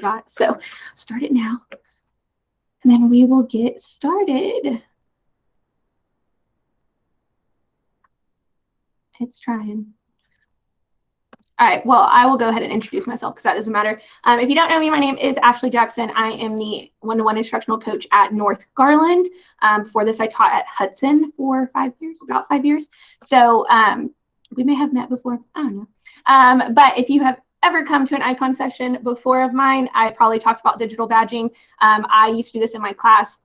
got. So start it now, and then we will get started. It's trying. All right, well, I will go ahead and introduce myself because that doesn't matter. If you don't know me, my name is Ashley Jackson. I am the one-to-one instructional coach at North Garland. Before this, I taught at Hudson for 5 years, about 5 years. So we may have met before. I don't know. But if you have ever come to an icon session before of mine, I probably talked about digital badging. I used to do this in my class.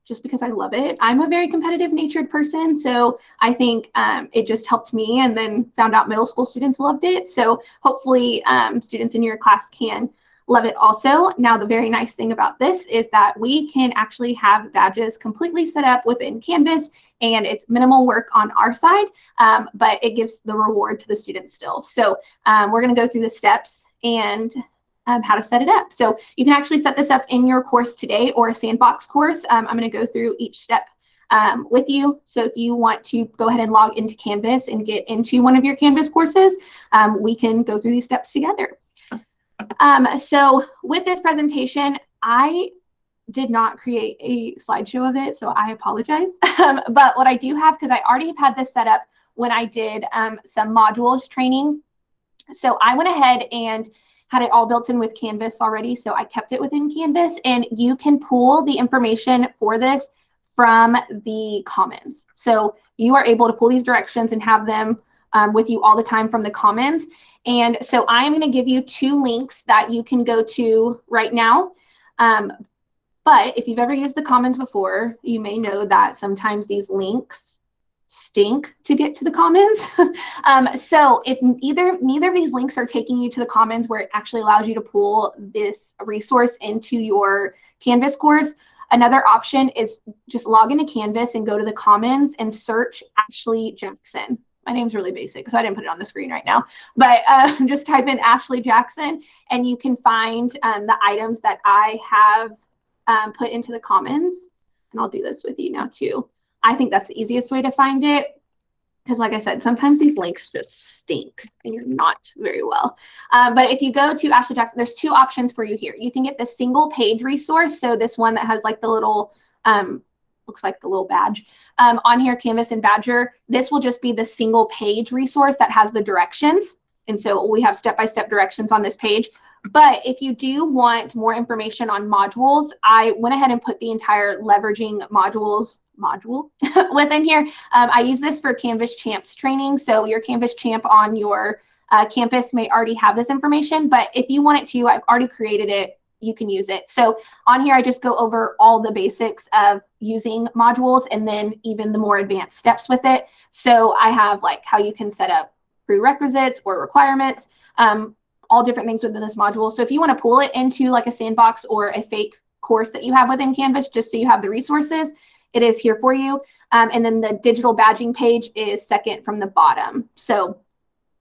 Just because I love it. I'm a very competitive natured person, so I think it just helped me, and then found out middle school students loved it. So hopefully students in your class can love it also. Now, the very nice thing about this is that we can actually have badges completely set up within Canvas, and it's minimal work on our side, but it gives the reward to the students still. So we're going to go through the steps and how to set it up. So you can actually set this up in your course today or a sandbox course. I'm going to go through each step with you. So if you want to go ahead and log into Canvas and get into one of your Canvas courses, we can go through these steps together. So with this presentation, I did not create a slideshow of it, so I apologize. But what I do have, because I already have had this set up when I did some modules training. So I went ahead and had it all built in with Canvas already, so I kept it within Canvas, and you can pull the information for this from the Commons. So you are able to pull these directions and have them with you all the time from the Commons. And so I am going to give you 2 links that you can go to right now. But if you've ever used the Commons before, you may know that sometimes these links stink to get to the Commons. So if neither of these links are taking you to the Commons where it actually allows you to pull this resource into your Canvas course, another option is just log into Canvas and go to the Commons and search Ashley Jackson. My name's really basic, so I didn't put it on the screen right now, but just type in Ashley Jackson and you can find the items that I have put into the Commons. And I'll do this with you now too. I think that's the easiest way to find it because, like I said, sometimes these links just stink and you're not very well. But if you go to Ashley Jackson, there's 2 options for you here. You can get the single page resource. So this one that has like the little, looks like the little badge on here, Canvas and Badgr. This will just be the single page resource that has the directions. And so we have step-by-step directions on this page. But if you do want more information on modules, I went ahead and put the entire leveraging modules module within here. I use this for Canvas Champs training. So your Canvas Champ on your campus may already have this information, but if you want it to, I've already created it. You can use it. So on here, I just go over all the basics of using modules and then even the more advanced steps with it. So I have like how you can set up prerequisites or requirements, all different things within this module. So if you want to pull it into like a sandbox or a fake course that you have within Canvas, just so you have the resources, it is here for you. And then the digital badging page is second from the bottom. So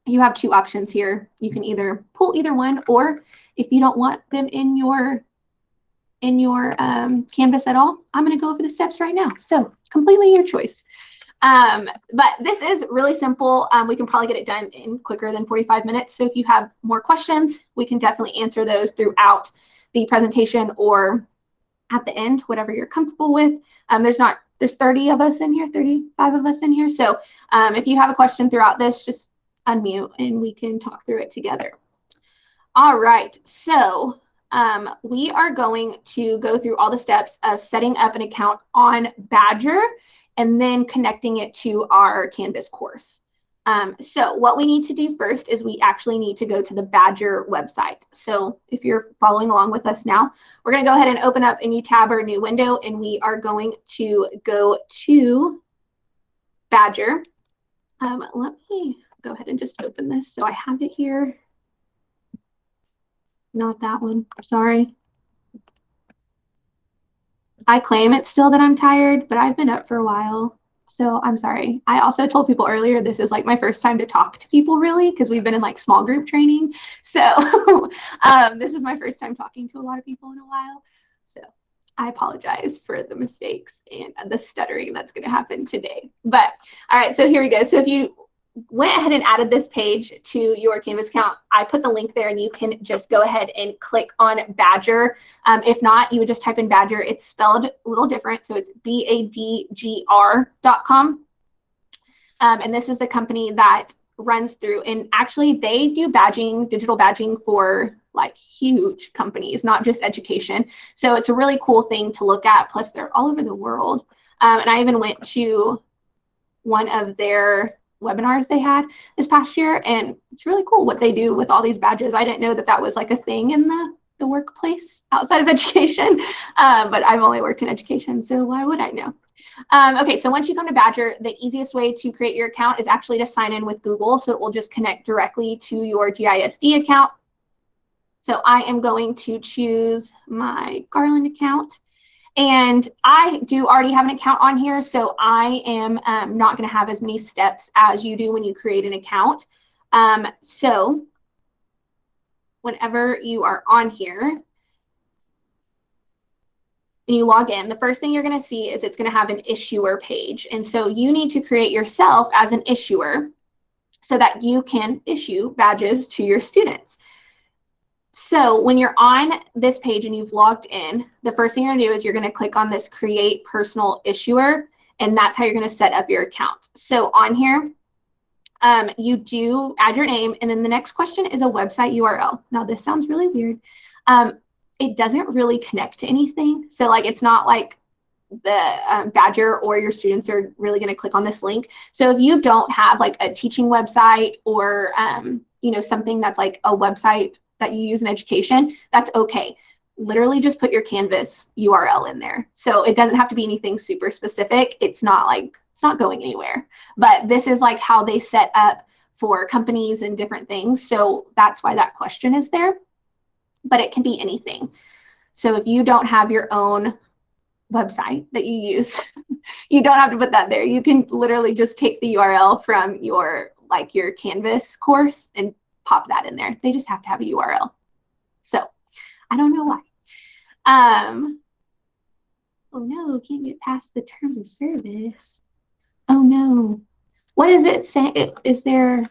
you have 2 options here. You can either pull either one, or if you don't want them in your Canvas at all, I'm going to go over the steps right now. So completely your choice. But this is really simple. We can probably get it done in quicker than 45 minutes. So if you have more questions, we can definitely answer those throughout the presentation or at the end, whatever you're comfortable with. There's 30 of us in here, 35 of us in here. So if you have a question throughout this, just unmute and we can talk through it together. All right, so we are going to go through all the steps of setting up an account on Badgr and then connecting it to our Canvas course. So what we need to do first is we actually need to go to the Badgr website. So if you're following along with us now, we're going to go ahead and open up a new tab or a new window, and we are going to go to Badgr. Let me go ahead and just open this so I have it here. Not that one, sorry. I claim it's still that I'm tired, but I've been up for a while. So I'm sorry. I also told people earlier, this is like my first time to talk to people really, because we've been in like small group training. So this is my first time talking to a lot of people in a while. So I apologize for the mistakes and the stuttering that's going to happen today. But all right, so here we go. So if you went ahead and added this page to your Canvas account. I put the link there and you can just go ahead and click on Badgr. If not, you would just type in Badgr. It's spelled a little different. So it's badgr.com. And this is the company that runs through, and actually they do badging, digital badging for like huge companies, not just education. So it's a really cool thing to look at. Plus they're all over the world. And I even went to one of their webinars they had this past year, and it's really cool what they do with all these badges. I didn't know that that was like a thing in the workplace outside of education, but I've only worked in education, so why would I know? Okay, so once you come to Badgr, the easiest way to create your account is actually to sign in with Google, so it will just connect directly to your GISD account. So I am going to choose my Garland account. And I do already have an account on here, so I am not going to have as many steps as you do when you create an account. So whenever you are on here and you log in, the first thing you're going to see is it's going to have an issuer page. And so you need to create yourself as an issuer so that you can issue badges to your students. So when you're on this page and you've logged in, the first thing you're gonna do is you're gonna click on this create personal issuer, and that's how you're gonna set up your account. So on here, you do add your name, and then the next question is a website URL. Now this sounds really weird. It doesn't really connect to anything. So like, it's not like the Badgr or your students are really gonna click on this link. So if you don't have like a teaching website or you know, something that's like a website that you use in education, that's okay. Literally just put your Canvas URL in there. So it doesn't have to be anything super specific. It's not like, it's not going anywhere. But this is like how they set up for companies and different things. So that's why that question is there. But it can be anything. So if you don't have your own website that you use, you don't have to put that there. You can literally just take the URL from your like your Canvas course and pop that in there. They just have to have a URL. So I don't know why. Oh no, can't get past the terms of service. Oh no. What is it say? Is there?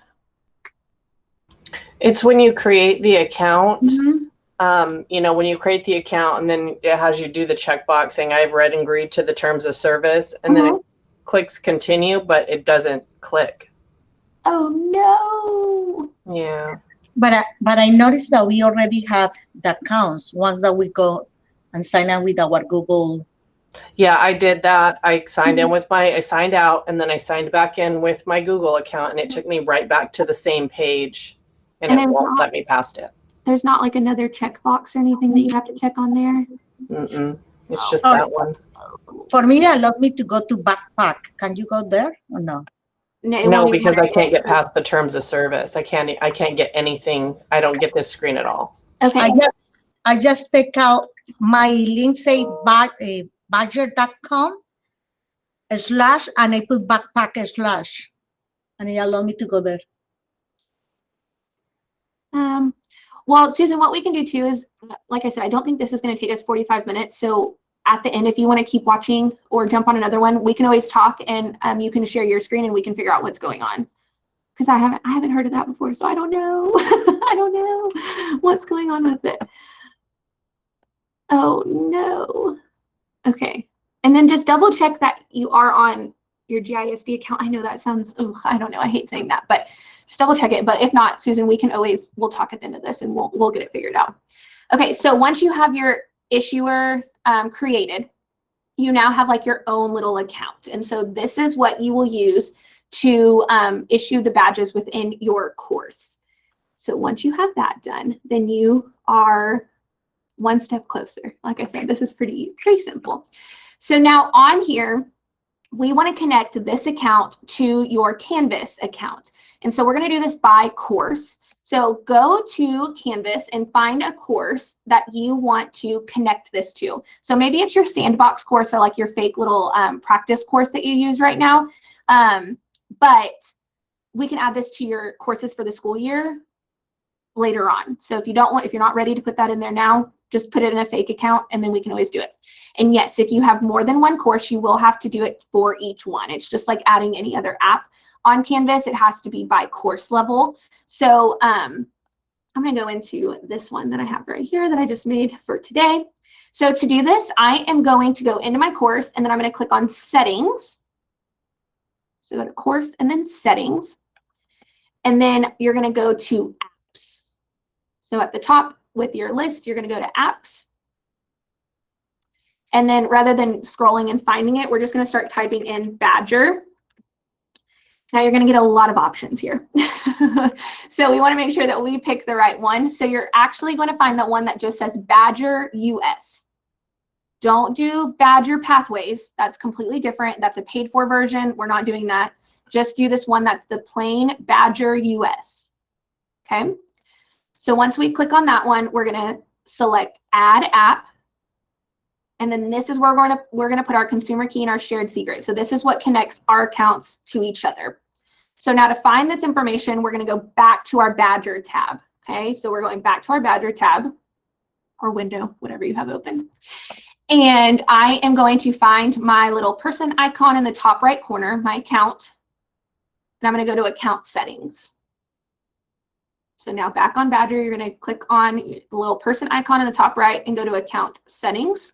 It's when you create the account. Mm-hmm. You know, when you create the account and then it has you do the checkbox saying I've read and agreed to the terms of service, and then it clicks continue, but it doesn't click. Oh no. Yeah. But I noticed that we already have the accounts once that we go and sign up with our Google. Yeah, I did that. I signed in with I signed out, and then I signed back in with my Google account, and it took me right back to the same page, and it won't let me past it. There's not like another checkbox or anything that you have to check on there? Mm-mm. It's just that one. For me, it allowed me to go to backpack. Can you go there or no? No, because I can't get past the terms of service. I can't get anything. I don't get this screen at all. Okay. I just take out my link, say badgr.com/ and I put backpack/ and it allowed me to go there. Well, Susan, what we can do too is, like I said, I don't think this is going to take us 45 minutes. So at the end, if you want to keep watching or jump on another one, we can always talk, and you can share your screen and we can figure out what's going on. Because I haven't heard of that before, so I don't know. I don't know what's going on with it. Oh no. Okay. And then just double check that you are on your GISD account. I know that sounds, I don't know, I hate saying that, but just double check it. But if not, Susan, we'll talk at the end of this and we'll get it figured out. Okay, so once you have your issuer created, you now have like your own little account. And so this is what you will use to issue the badges within your course. So once you have that done, then you are one step closer. Like I said, this is pretty simple. So now on here, we want to connect this account to your Canvas account. And so we're going to do this by course. So go to Canvas and find a course that you want to connect this to. So maybe it's your sandbox course or like your fake little practice course that you use right now. But we can add this to your courses for the school year later on. So if you're not ready to put that in there now, just put it in a fake account and then we can always do it. And yes, if you have more than one course, you will have to do it for each one. It's just like adding any other app. On Canvas, it has to be by course level. So I'm going to go into this one that I have right here that I just made for today. So to do this, I am going to go into my course, and then I'm going to click on settings. So go to course and then settings. And then you're going to go to apps. So at the top with your list, you're going to go to apps. And then rather than scrolling and finding it, we're just going to start typing in Badgr. Now you're going to get a lot of options here. So we want to make sure that we pick the right one. So you're actually going to find the one that just says Badgr US. Don't do Badgr Pathways. That's completely different. That's a paid for version. We're not doing that. Just do this one that's the plain Badgr US. Okay. So once we click on that one, we're going to select Add App. And then this is where we're going to put our consumer key and our shared secret. So this is what connects our accounts to each other. So now to find this information, we're going to go back to our Badgr tab. Okay, so we're going back to our Badgr tab or window, whatever you have open. And I am going to find my little person icon in the top right corner, my account. And I'm going to go to account settings. So now back on Badgr, you're going to click on the little person icon in the top right and go to account settings.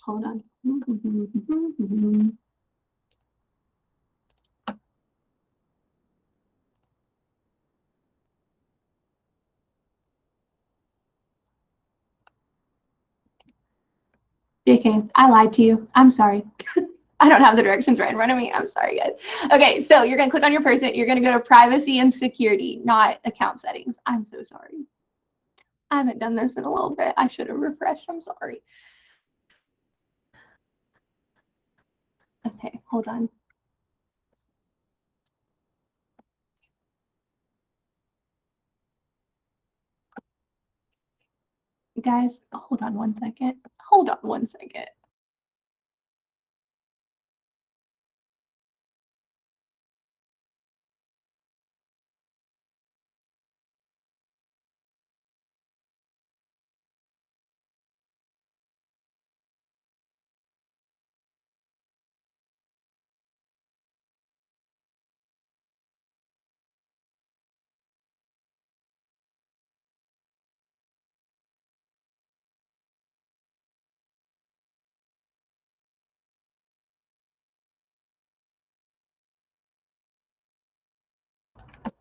Hold on. Okay, I lied to you. I'm sorry. I don't have the directions right in front of me. I'm sorry, guys. Okay, so you're going to click on your person. You're going to go to privacy and security, not account settings. I'm so sorry. I haven't done this in a little bit. I should have refreshed. I'm sorry. Okay, hold on. Guys, hold on one second. Hold on one second.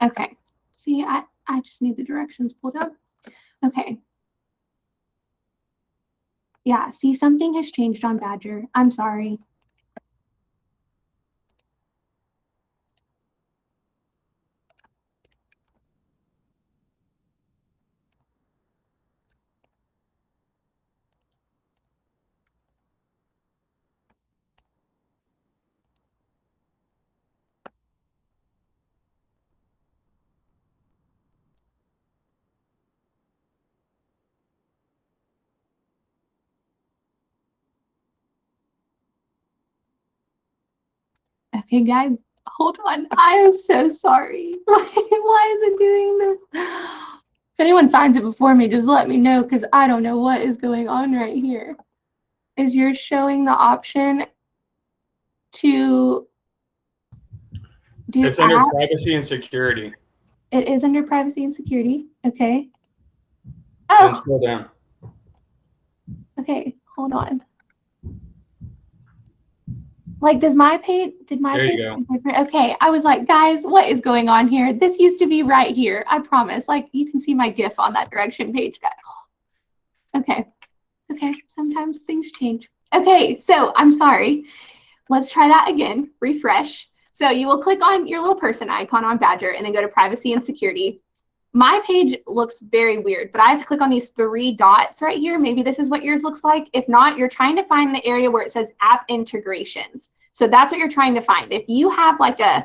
Okay, see, I just need the directions pulled up. Okay. Yeah, see, something has changed on Badgr. I'm sorry. Okay, guys, hold on. I am so sorry. Why is it doing this? If anyone finds it before me, just let me know, because I don't know what is going on right here. Is yours showing the option to do It's under privacy and security. It is under privacy and security. Okay. Then scroll down. Okay, hold on. Like, does my page, There you go. Okay, I was like, guys, what is going on here? This used to be right here. I promise. Like, you can see my GIF on that direction page, guys. Okay. Okay, sometimes things change. Okay, so I'm sorry. Let's try that again. Refresh. So you will click on your little person icon on Badgr and then go to privacy and security. My page looks very weird, but I have to click on these 3 dots right here. Maybe this is what yours looks like. If not, you're trying to find the area where it says app integrations. So that's what you're trying to find. If you have like a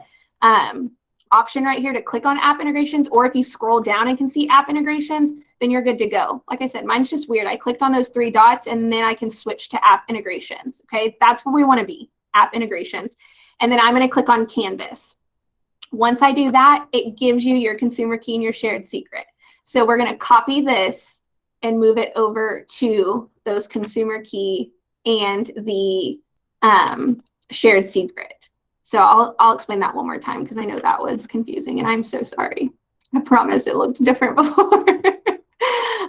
option right here to click on app integrations, or if you scroll down and can see app integrations, then you're good to go. Like I said, mine's just weird. I clicked on those 3 dots and then I can switch to app integrations. Okay, that's where we want to be, app integrations. And then I'm going to click on Canvas. Once I do that, it gives you your consumer key and your shared secret. So we're going to copy this and move it over to those consumer key and the shared secret. So I'll explain that one more time because I know that was confusing and I'm so sorry. I promise it looked different before.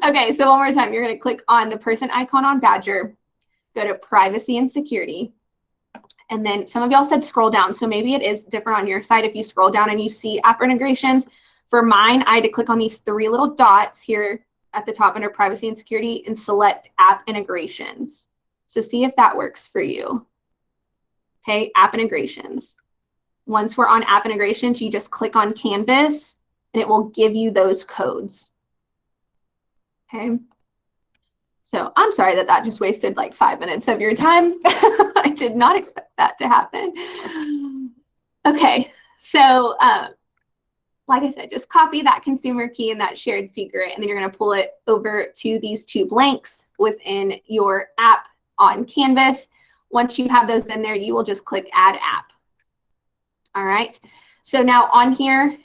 Okay, so one more time, you're going to click on the person icon on Badgr, go to privacy and security. And then some of y'all said scroll down. So maybe it is different on your side if you scroll down and you see app integrations. For mine, I had to click on these 3 little dots here at the top under privacy and security and select app integrations. So see if that works for you. Okay, app integrations. Once we're on app integrations, you just click on Canvas and it will give you those codes. Okay. So I'm sorry that that just wasted like 5 minutes of your time. I did not expect that to happen. Okay, so like I said, just copy that consumer key and that shared secret, and then you're going to pull it over to these 2 blanks within your app on Canvas. Once you have those in there, you will just click Add App. All right, so now on here,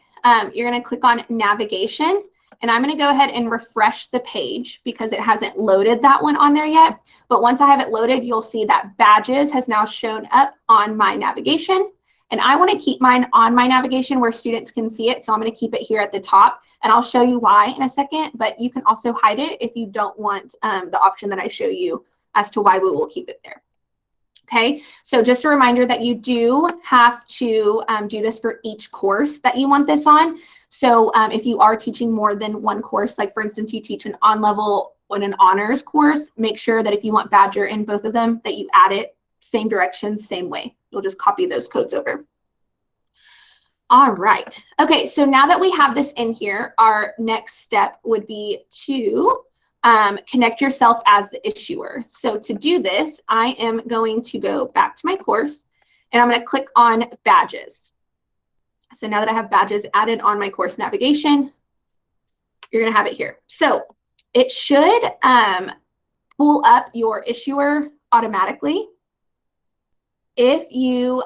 you're going to click on Navigation. And I'm going to go ahead and refresh the page because it hasn't loaded that one on there yet. But once I have it loaded, you'll see that Badges has now shown up on my navigation. And I want to keep mine on my navigation where students can see it. So I'm going to keep it here at the top. And I'll show you why in a second. But you can also hide it if you don't want the option that I show you as to why we will keep it there. Okay, so just a reminder that you do have to do this for each course that you want this on. So if you are teaching more than one course, like for instance, you teach an on-level and an honors course, make sure that if you want Badgr in both of them, that you add it same direction, same way. You'll just copy those codes over. All right. Okay, so now that we have this in here, our next step would be to connect yourself as the issuer. So to do this, I am going to go back to my course and I'm going to click on Badges. So now that I have Badges added on my course navigation, you're going to have it here. So it should pull up your issuer automatically. If you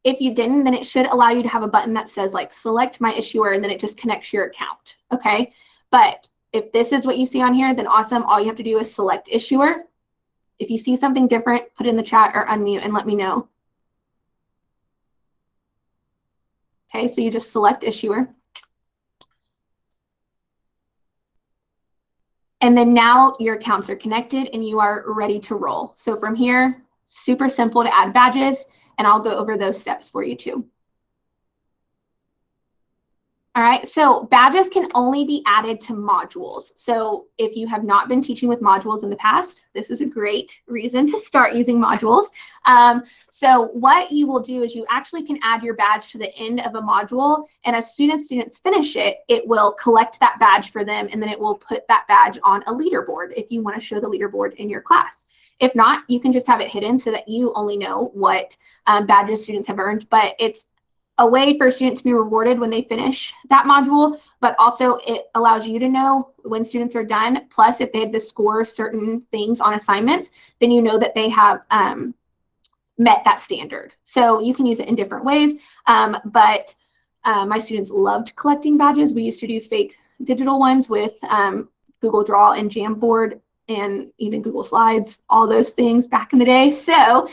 didn't, then it should allow you to have a button that says like select my issuer and then it just connects your account. Okay, but if this is what you see on here, then awesome. All you have to do is select issuer. If you see something different, put it in the chat or unmute and let me know. Okay, so you just select issuer. And then now your accounts are connected and you are ready to roll. So from here, super simple to add badges, and I'll go over those steps for you too. All right, so badges can only be added to modules. So if you have not been teaching with modules in the past, this is a great reason to start using modules. So what you will do is you actually can add your badge to the end of a module, and as soon as students finish it, it will collect that badge for them, and then it will put that badge on a leaderboard if you want to show the leaderboard in your class. If not, you can just have it hidden so that you only know what badges students have earned, but it's a way for students to be rewarded when they finish that module, but also it allows you to know when students are done. Plus, if they had to score certain things on assignments, then you know that they have met that standard. So you can use it in different ways, but my students loved collecting badges. We used to do fake digital ones with Google Draw and Jamboard and even Google Slides, all those things back in the day. So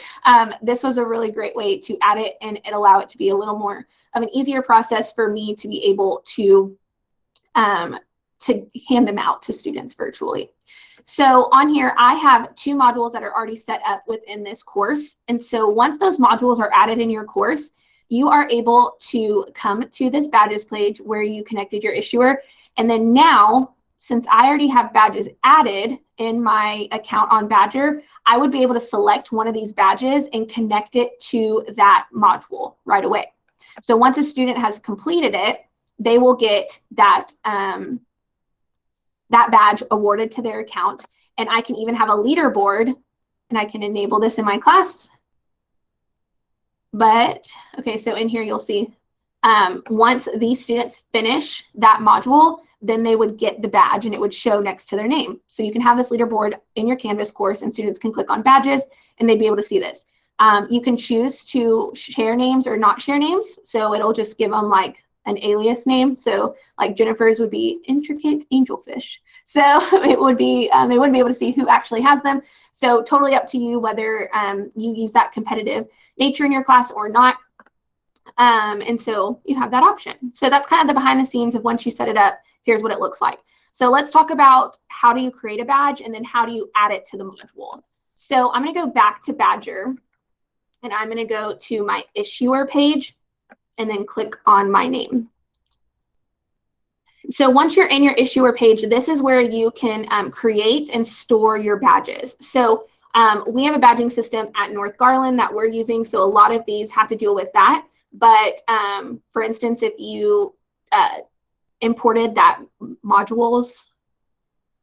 this was a really great way to add it and allow it to be a little more of an easier process for me to be able to hand them out to students virtually. So on here, I have 2 modules that are already set up within this course. And so once those modules are added in your course, you are able to come to this badges page where you connected your issuer. And then now, since I already have badges added in my account on Badgr, I would be able to select one of these badges and connect it to that module right away. So once a student has completed it, they will get that, that badge awarded to their account. And I can even have a leaderboard, and I can enable this in my class. But, okay, so in here you'll see, once these students finish that module, then they would get the badge and it would show next to their name. So you can have this leaderboard in your Canvas course and students can click on badges and they'd be able to see this. You can choose to share names or not share names. So it'll just give them like an alias name. So like Jennifer's would be intricate angelfish. So it would be, they wouldn't be able to see who actually has them. So totally up to you whether you use that competitive nature in your class or not. And so you have that option. So that's kind of the behind the scenes of once you set it up, here's what it looks like. So let's talk about how do you create a badge and then how do you add it to the module. So I'm going to go back to Badgr and I'm going to go to my issuer page and then click on my name. So once you're in your issuer page, this is where you can create and store your badges. So we have a badging system at North Garland that we're using. So a lot of these have to deal with that. But for instance, if you imported that modules,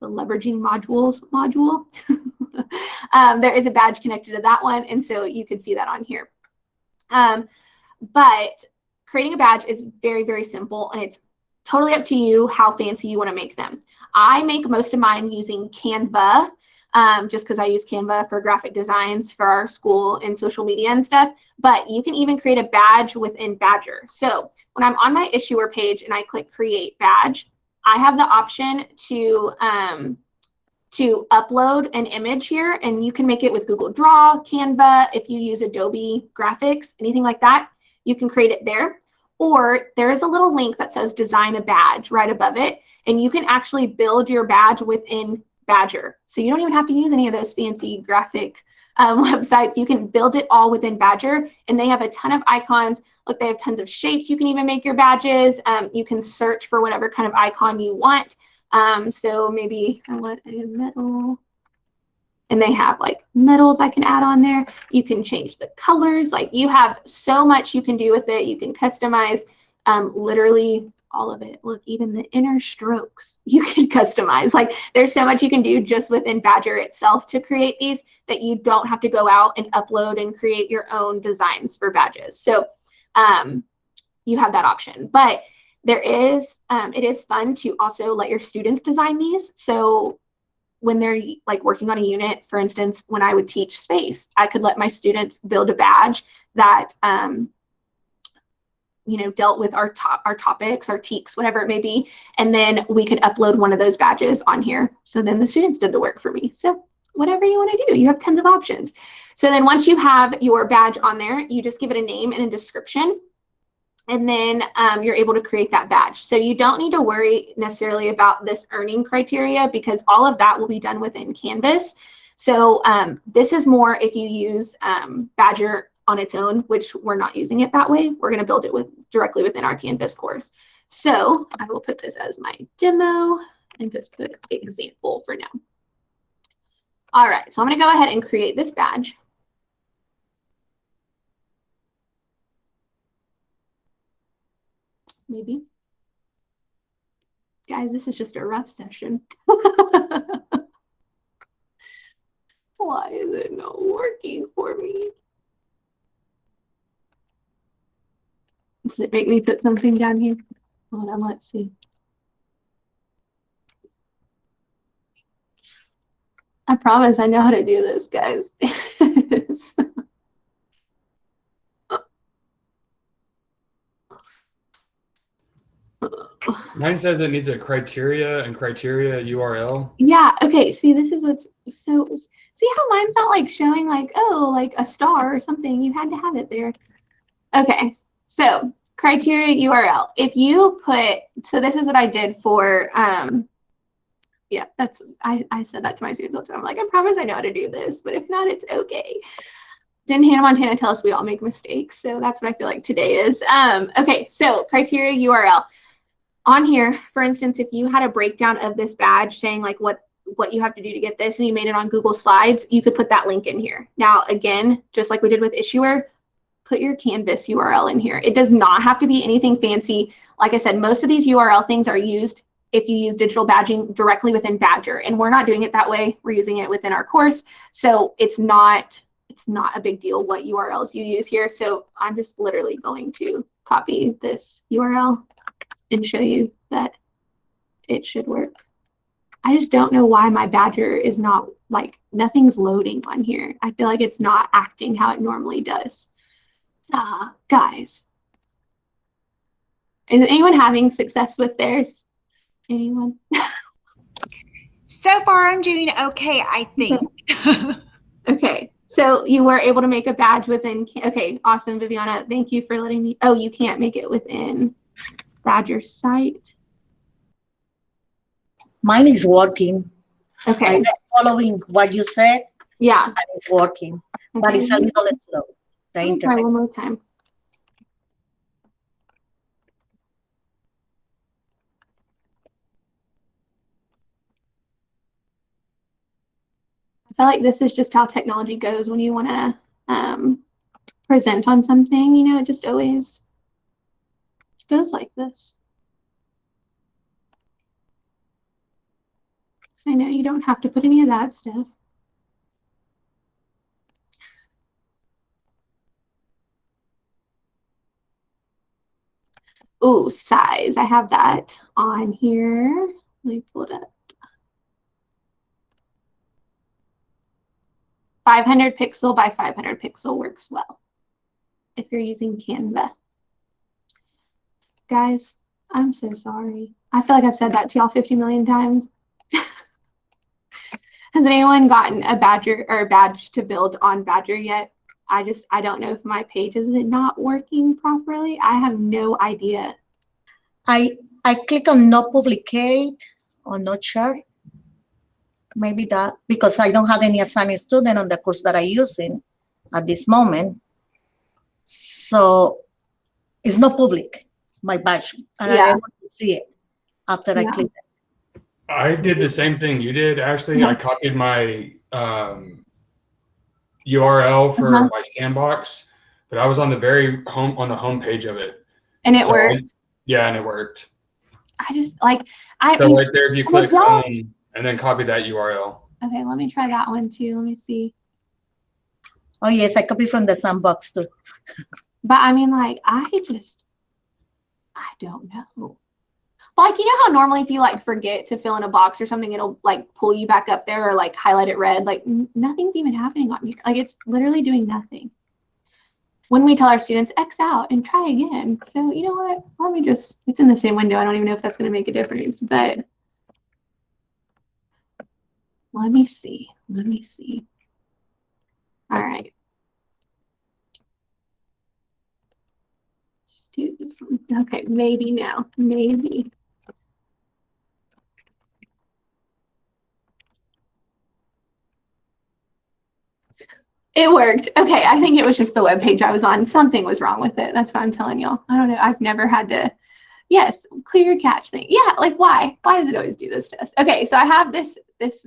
the leveraging modules module, there is a badge connected to that one. And so you could see that on here. But creating a badge is very, very simple. And it's totally up to you how fancy you want to make them. I make most of mine using Canva, just because I use Canva for graphic designs for our school and social media and stuff. But you can even create a badge within Badgr. So when I'm on my issuer page and I click create badge, I have the option to upload an image here, and you can make it with Google Draw, Canva. If you use Adobe Graphics, anything like that, you can create it there. Or there is a little link that says design a badge right above it, and you can actually build your badge within Badgr. So you don't even have to use any of those fancy graphic websites. You can build it all within Badgr, and they have a ton of icons. Look, they have tons of shapes. You can even make your badges. You can search for whatever kind of icon you want. So maybe I want a medal, and they have like medals I can add on there. You can change the colors. Like you have so much you can do with it. You can customize literally all of it. Look, even the inner strokes you can customize. Like there's so much you can do just within Badgr itself to create these that you don't have to go out and upload and create your own designs for badges. So you have that option. But there is, it is fun to also let your students design these. So when they're like working on a unit, for instance, when I would teach space, I could let my students build a badge that you know, dealt with our topics, our TEKs, whatever it may be. And then we could upload one of those badges on here. So then the students did the work for me. So whatever you want to do, you have tons of options. So then once you have your badge on there, you just give it a name and a description. And then you're able to create that badge. So you don't need to worry necessarily about this earning criteria because all of that will be done within Canvas. So this is more if you use Badgr on its own, which we're not using it that way. We're going to build it directly within our Canvas course. So I will put this as my demo and just put example for now. All right, so I'm going to go ahead and create this badge. Maybe. Guys, this is just a rough session. Why is it not working for me? Does it make me put something down here? Hold on, let's see. I promise I know how to do this, guys. Mine says it needs a criteria and criteria URL. Yeah, okay, see, this is what's so, see how mine's not like showing like, oh, like a star or something. You had to have it there. Okay, so criteria URL. If you put, so this is what I did for, yeah, that's, I said that to my students all the time. I'm like, I promise I know how to do this, but if not, it's okay. Didn't Hannah Montana tell us we all make mistakes? So that's what I feel like today is. Okay, so criteria URL. On here, for instance, if you had a breakdown of this badge saying like what you have to do to get this and you made it on Google Slides, you could put that link in here. Now, again, just like we did with Issuer, put your Canvas URL in here. It does not have to be anything fancy. Like I said, most of these URL things are used if you use digital badging directly within Badgr, and we're not doing it that way. We're using it within our course. So it's not a big deal what URLs you use here. So I'm just literally going to copy this URL and show you that it should work. I just don't know why my Badgr is not, like, nothing's loading on here. I feel like it's not acting how it normally does. Guys. Is anyone having success with theirs? Anyone? So far, I'm doing okay, I think. Okay, so you were able to make a badge within, okay, awesome, Viviana. Thank you for letting me, oh, you can't make it within Badgr site. Mine is working. Okay. I'm following what you said. Yeah. And it's working, Okay. but it's a little slow. The Let me try internet. one more time. I feel like this is just how technology goes when you want to present on something, you know, it just always goes like this. So I know you don't have to put any of that stuff. Ooh, size. I have that on here. Let me pull it up. 500 pixel by 500 pixel works well if you're using Canva. Guys, I'm so sorry. I feel like I've said that to y'all 50 million times. Has anyone gotten a Badgr or a badge to build on Badgr yet? I don't know if my page is not working properly. I have no idea. I click on not publicate or not share. Maybe that, because I don't have any assigned student on the course that I'm using at this moment. So it's not public, my badge, and Yeah. I want to see it after I click it. I did the same thing you did. Actually, I copied my URL for my sandbox, but I was on the very home page of it. And it worked. Yeah, and it worked. I just like So right there, if you click yeah. home and then copy that URL. Okay, let me try that one too. Let me see. Oh yes, I copied from the sandbox too. But I mean, like, I don't know. Like, you know how normally if you like forget to fill in a box or something, it'll like pull you back up there or like highlight it red. Like nothing's even happening on here. Like it's literally doing nothing. When we tell our students X out and try again. So you know what? Let me just, it's in the same window. I don't even know if that's going to make a difference, but let me see. Let me see. All right. Just do this one. Okay, maybe now. Maybe. It worked. Okay, I think it was just the web page I was on. Something was wrong with it. That's what I'm telling y'all. I don't know. I've never had to, yes, clear your cache thing. Yeah, like why? Why does it always do this to us? Okay, so I have this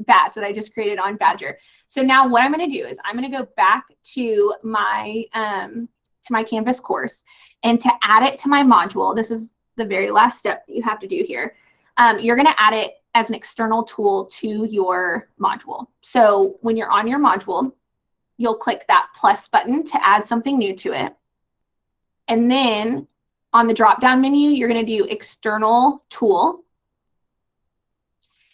badge that I just created on Badgr. So now what I'm going to do is I'm going to go back to my Canvas course, and to add it to my module, this is the very last step that you have to do here. You're going to add it as an external tool to your module. So when you're on your module, you'll click that plus button to add something new to it. And then on the drop-down menu, you're going to do external tool.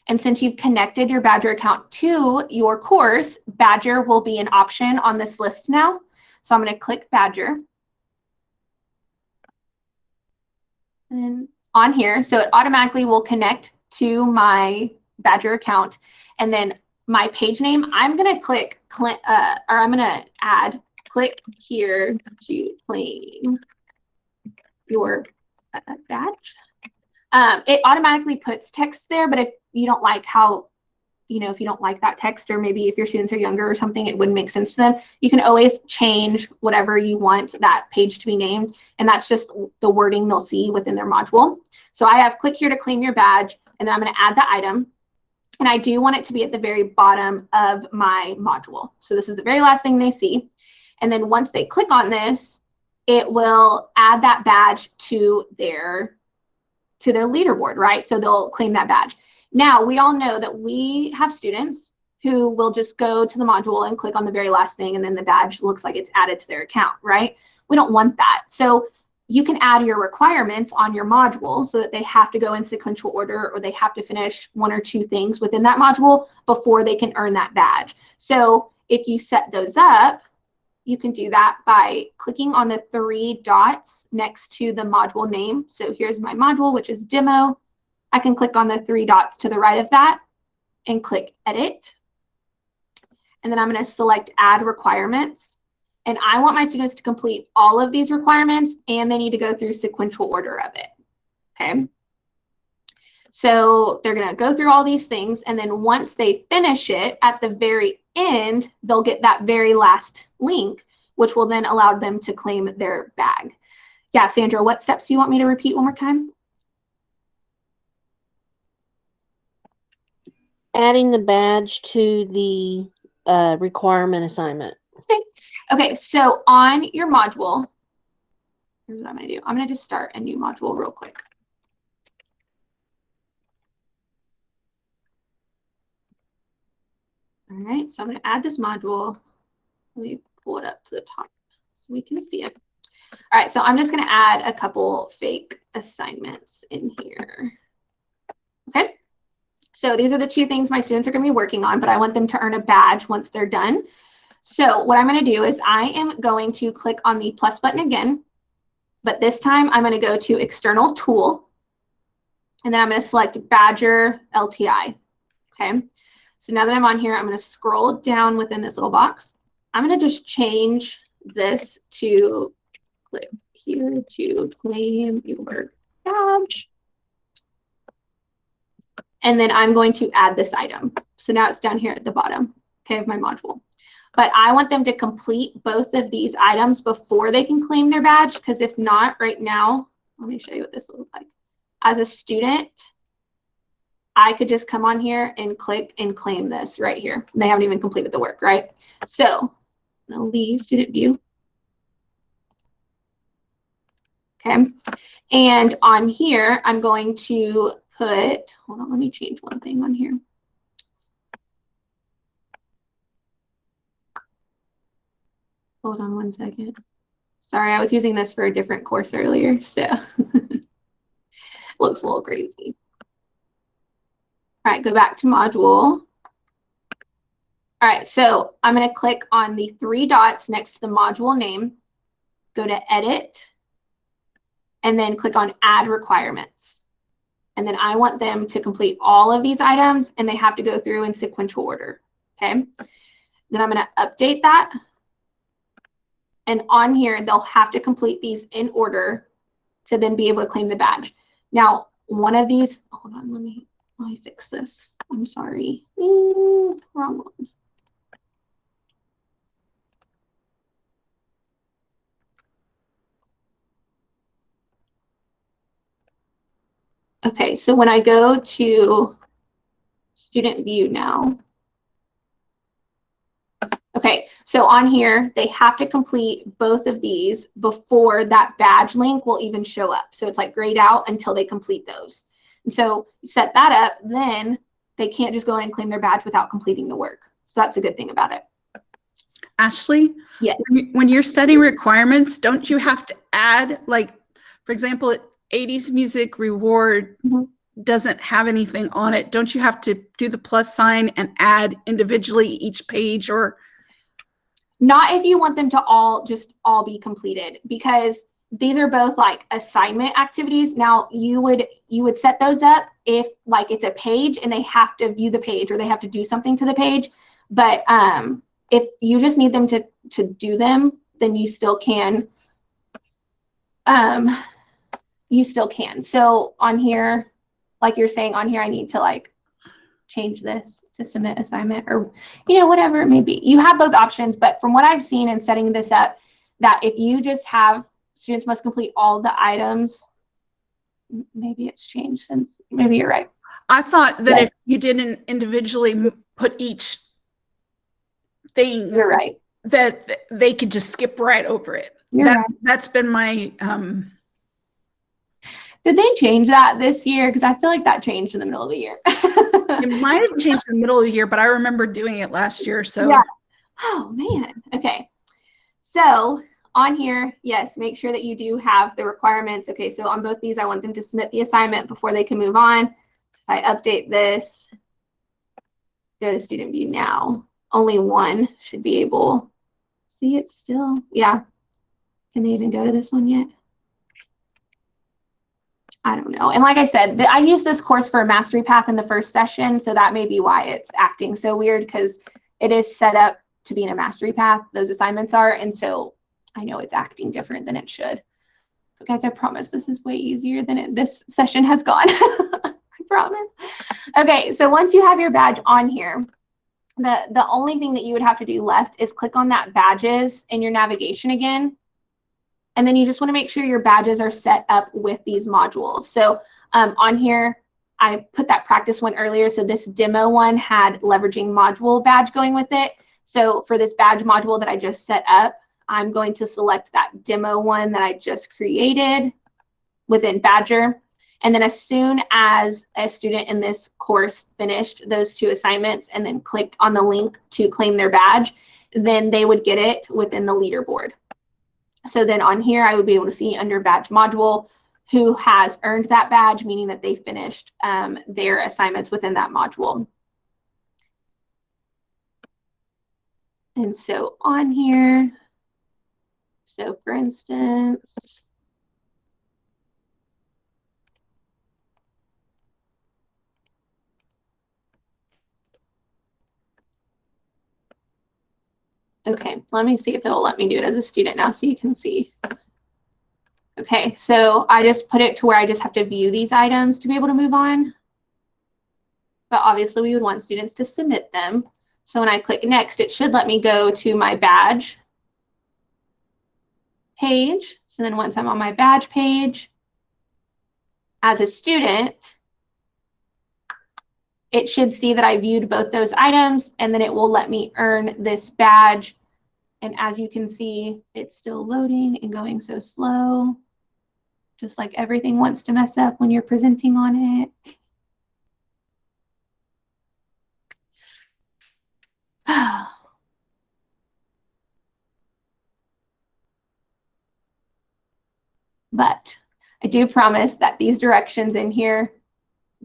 And since you've connected your Badgr account to your course, Badgr will be an option on this list now. So I'm going to click Badgr. And then on here, so it automatically will connect to my Badgr account. And then my page name, I'm going to I'm going to add click here to claim your badge. It automatically puts text there, but if you don't like how, you know, if you don't like that text, or maybe if your students are younger or something, it wouldn't make sense to them, you can always change whatever you want that page to be named. And that's just the wording they'll see within their module. So I have click here to claim your badge, and then I'm going to add the item. And I do want it to be at the very bottom of my module. So this is the very last thing they see. And then once they click on this, it will add that badge to their leaderboard, right? So they'll claim that badge. Now, we all know that we have students who will just go to the module and click on the very last thing, and then the badge looks like it's added to their account, right? We don't want that. So you can add your requirements on your module so that they have to go in sequential order, or they have to finish one or two things within that module before they can earn that badge. So if you set those up, you can do that by clicking on the 3 dots next to the module name. So here's my module, which is demo. I can click on the 3 dots to the right of that and click edit. And then I'm going to select add requirements. And I want my students to complete all of these requirements, and they need to go through sequential order of it. Okay. So they're going to go through all these things, and then once they finish it, at the very end, they'll get that very last link, which will then allow them to claim their bag. Yeah, Sandra, what steps do you want me to repeat one more time? Adding the badge to the requirement assignment. Okay. Okay, so on your module, here's what I'm going to do. I'm going to just start a new module real quick. All right, so I'm going to add this module. Let me pull it up to the top so we can see it. All right, so I'm just going to add a couple fake assignments in here. Okay, so these are the 2 things my students are going to be working on, but I want them to earn a badge once they're done. So what I'm going to do is I am going to click on the plus button again, but this time I'm going to go to external tool, and then I'm going to select Badgr LTI. Okay. So now that I'm on here, I'm going to scroll down within this little box. I'm going to just change this to click here to claim your badge. And then I'm going to add this item. So now it's down here at the bottom, okay, of my module. But I want them to complete both of these items before they can claim their badge, because if not, right now, let me show you what this looks like. As a student, I could just come on here and click and claim this right here. And they haven't even completed the work, right? So I'm going to leave student view. Okay. And on here, I'm going to put, hold on, let me change one thing on here. Hold on one second. Sorry, I was using this for a different course earlier, so looks a little crazy. All right, go back to module. All right, so I'm going to click on the 3 dots next to the module name, go to edit, and then click on add requirements. And then I want them to complete all of these items, and they have to go through in sequential order. Okay. Then I'm going to update that. And on here, they'll have to complete these in order to then be able to claim the badge. Now, one of these, hold on, let me fix this. I'm sorry. Wrong one. Okay, so when I go to student view now, okay, so on here, they have to complete both of these before that badge link will even show up. So it's like grayed out until they complete those. And so you set that up, then they can't just go in and claim their badge without completing the work. So that's a good thing about it. Ashley? Yes. When you're setting requirements, don't you have to add, like, for example, 80s music reward doesn't have anything on it. Don't you have to do the plus sign and add individually each page? Or not if you want them to all be completed, because these are both like assignment activities. Now you would set those up if like it's a page and they have to view the page or they have to do something to the page. But if you just need them to do them, then you still can. You still can. So on here, like you're saying on here, I need to like change this to submit assignment or, you know, whatever it may be. You have those options, but from what I've seen in setting this up, that if you just have students must complete all the items, maybe it's changed since, maybe you're right. I thought that if you didn't individually put each thing, you're right, that they could just skip right over it. That's been my Did they change that this year? Because I feel like that changed in the middle of the year. It might have changed in the middle of the year, but I remember doing it last year. So yeah. Oh man. Okay. So on here, yes, make sure that you do have the requirements. Okay, so on both these, I want them to submit the assignment before they can move on. So if I update this, go to student view now, only one should be able to See, it's still, yeah. Can they even go to this one yet? I don't know. And like I said, I used this course for a mastery path in the first session, so that may be why it's acting so weird, because it is set up to be in a mastery path, those assignments are, and so I know it's acting different than it should. But guys, I promise this is way easier than this session has gone. I promise. Okay, so once you have your badge on here, the only thing that you would have to do left is click on that badges in your navigation again. And then you just want to make sure your badges are set up with these modules. So on here, I put that practice one earlier. So this demo one had leveraging module badge going with it. So for this badge module that I just set up, I'm going to select that demo one that I just created within Badgr. And then as soon as a student in this course finished those 2 assignments and then clicked on the link to claim their badge, then they would get it within the leaderboard. So then on here, I would be able to see under badge module who has earned that badge, meaning that they finished their assignments within that module. And so on here, so for instance, okay, let me see if it'll let me do it as a student now so you can see. Okay, so I just put it to where I just have to view these items to be able to move on. But obviously we would want students to submit them. So when I click next, it should let me go to my badge page. So then once I'm on my badge page, as a student, it should see that I viewed both those items, and then it will let me earn this badge. And as you can see, it's still loading and going so slow, just like everything wants to mess up when you're presenting on it. But I do promise that these directions in here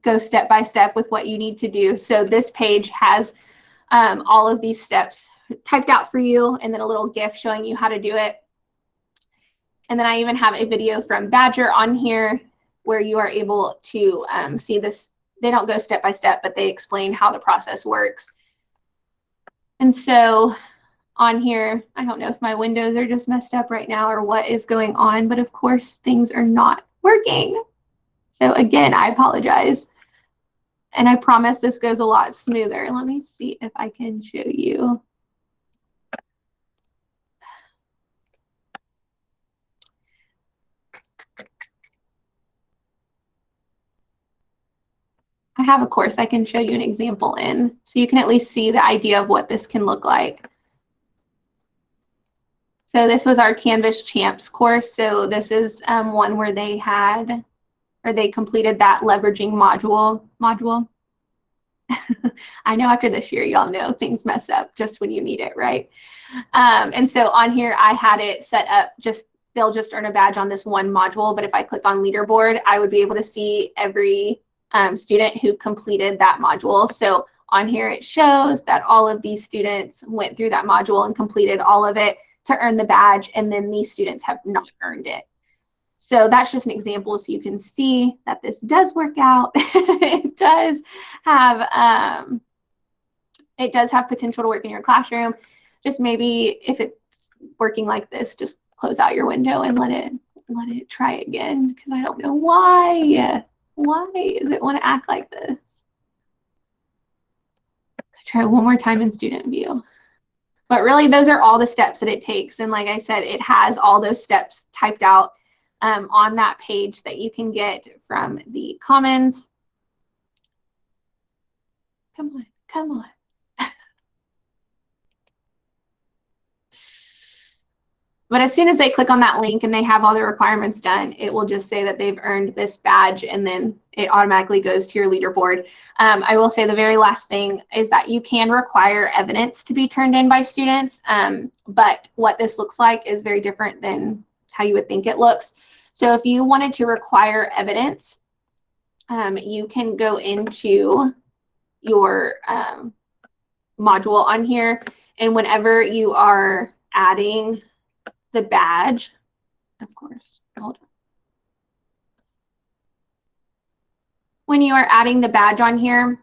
go step by step with what you need to do. So this page has all of these steps typed out for you, and then a little GIF showing you how to do it. And then I even have a video from Badgr on here where you are able to see this. They don't go step by step, but they explain how the process works. And so on here, I don't know if my windows are just messed up right now or what is going on, but of course things are not working. So again, I apologize. And I promise this goes a lot smoother. Let me see if I can show you. I have a course I can show you an example in, so you can at least see the idea of what this can look like. So this was our Canvas Champs course. So this is one where they had, or they completed that leveraging module. I know after this year, y'all know things mess up just when you need it, right? And so on here, I had it set up they'll just earn a badge on this one module. But if I click on leaderboard, I would be able to see every student who completed that module. So on here, it shows that all of these students went through that module and completed all of it to earn the badge, and then these students have not earned it. So that's just an example, so you can see that this does work out. It does have potential to work in your classroom. Just maybe if it's working like this, just close out your window and let it try again, because I don't know why. Why does it want to act like this? Try one more time in student view. But really, those are all the steps that it takes. And like I said, it has all those steps typed out on that page that you can get from the Commons. Come on, come on. But as soon as they click on that link and they have all the requirements done, it will just say that they've earned this badge, and then it automatically goes to your leaderboard. I will say the very last thing is that you can require evidence to be turned in by students, but what this looks like is very different than how you would think it looks. So if you wanted to require evidence, you can go into your module on here, and whenever you are adding the badge, of course, hold on. When you are adding the badge on here,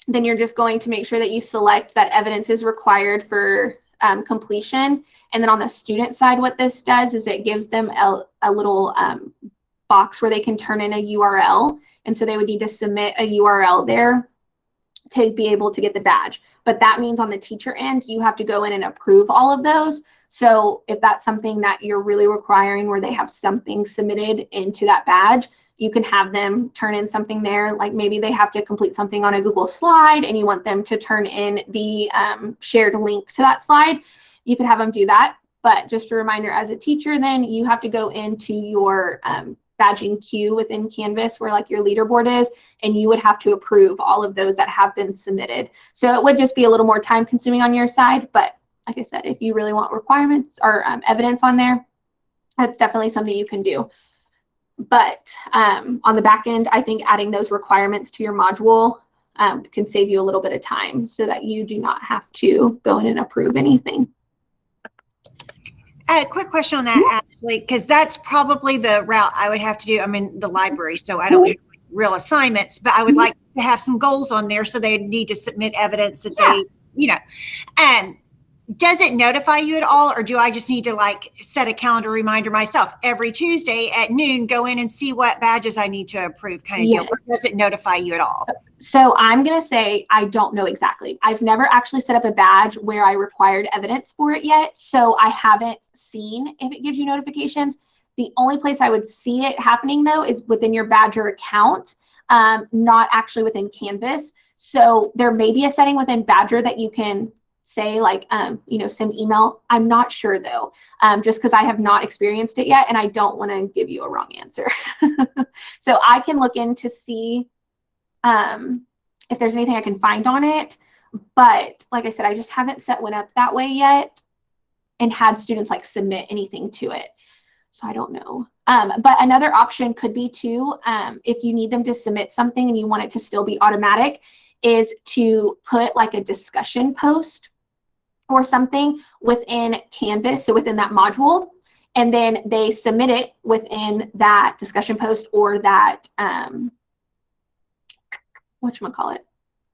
then you're just going to make sure that you select that evidence is required for completion. And then on the student side, what this does is it gives them a little box where they can turn in a URL. And so they would need to submit a URL there to be able to get the badge. But that means on the teacher end, you have to go in and approve all of those. So if that's something that you're really requiring where they have something submitted into that badge, you can have them turn in something there. Like maybe they have to complete something on a Google slide and you want them to turn in the shared link to that slide. You could have them do that. But just a reminder, as a teacher, then you have to go into your badging queue within Canvas where like your leaderboard is, and you would have to approve all of those that have been submitted. So it would just be a little more time consuming on your side. But like I said, if you really want requirements or evidence on there, that's definitely something you can do. But on the back end, I think adding those requirements to your module can save you a little bit of time so that you do not have to go in and approve anything. Quick question on that, Ashley, because that's probably the route I would have to do. I'm in the library, so I don't have real assignments, but I would like to have some goals on there, so they need to submit evidence that they, you know. Does it notify you at all, or do I just need to like set a calendar reminder myself every Tuesday at noon, go in and see what badges I need to approve kind of deal? Or does it notify you at all? So I'm going to say I don't know exactly. I've never actually set up a badge where I required evidence for it yet. So I haven't seen if it gives you notifications. The only place I would see it happening though is within your Badgr account, not actually within Canvas. So there may be a setting within Badgr that you can say like, you know, send email. I'm not sure though, just because I have not experienced it yet and I don't want to give you a wrong answer. So I can look in to see if there's anything I can find on it. But like I said, I just haven't set one up that way yet and had students like submit anything to it. So I don't know. But another option could be too, if you need them to submit something and you want it to still be automatic, is to put like a discussion post or something within Canvas, so within that module, and then they submit it within that discussion post or that whatchamacallit,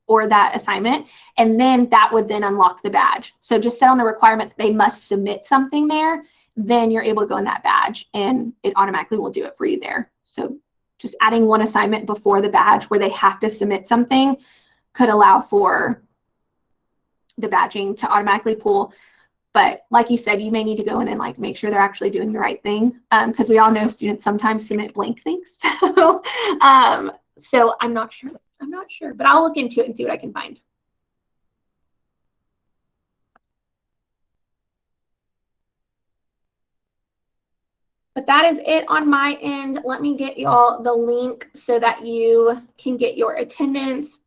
or that assignment, and then that would then unlock the badge. So just set on the requirement that they must submit something there, then you're able to go in that badge and it automatically will do it for you there. So just adding one assignment before the badge where they have to submit something could allow for the badging to automatically pull. But like you said, you may need to go in and like make sure they're actually doing the right thing, because we all know students sometimes submit blank things. So I'm not sure, but I'll look into it and see what I can find. But that is it on my end. Let me get y'all the link so that you can get your attendance.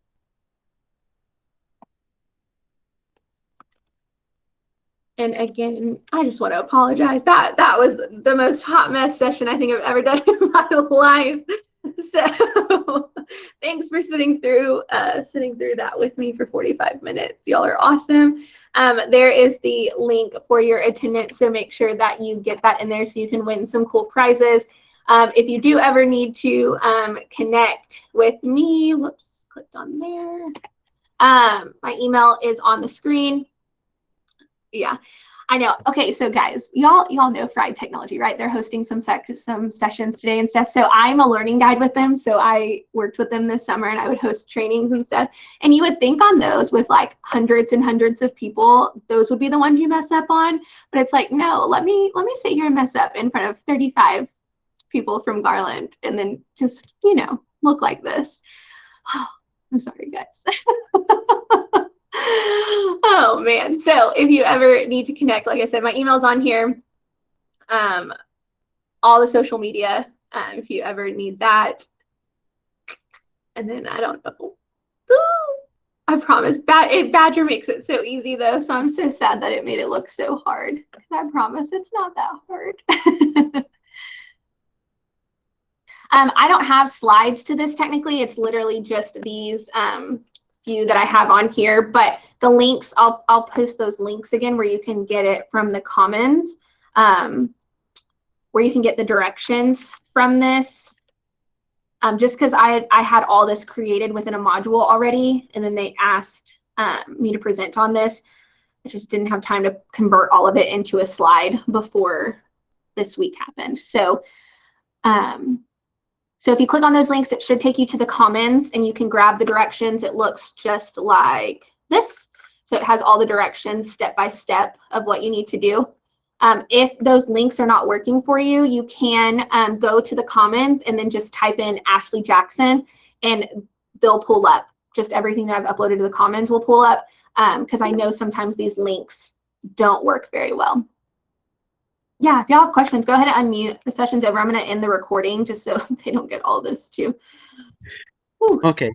And again, I just want to apologize. That was the most hot mess session I think I've ever done in my life. So thanks for sitting through that with me for 45 minutes. Y'all are awesome. There is the link for your attendance, so make sure that you get that in there so you can win some cool prizes. If you do ever need to connect with me, whoops, clicked on there. My email is on the screen. Yeah, I know. Okay, so guys, y'all know Fried Technology, right? They're hosting some sessions today and stuff. So I'm a learning guide with them. So I worked with them this summer and I would host trainings and stuff. And you would think on those with like hundreds and hundreds of people, those would be the ones you mess up on. But it's like, no, let me sit here and mess up in front of 35 people from Garland and then just, you know, look like this. Oh, I'm sorry, guys. Oh man. So if you ever need to connect, like I said, my email's on here. All the social media, if you ever need that. And then I don't know. I promise. Badgr makes it so easy though. So I'm so sad that it made it look so hard. I promise it's not that hard. I don't have slides to this technically. It's literally just these few that I have on here, but the links, I'll post those links again where you can get it from the Commons, where you can get the directions from this. Just because I had all this created within a module already, and then they asked me to present on this. I just didn't have time to convert all of it into a slide before this week happened. So, so if you click on those links, it should take you to the Commons, and you can grab the directions. It looks just like this. So it has all the directions step by step of what you need to do. If those links are not working for you, you can go to the Commons and then just type in Ashley Jackson, and they'll pull up. Just everything that I've uploaded to the Commons will pull up, because I know sometimes these links don't work very well. Yeah, if y'all have questions, go ahead and unmute. The session's over. I'm going to end the recording just so they don't get all this too. Whew. Okay.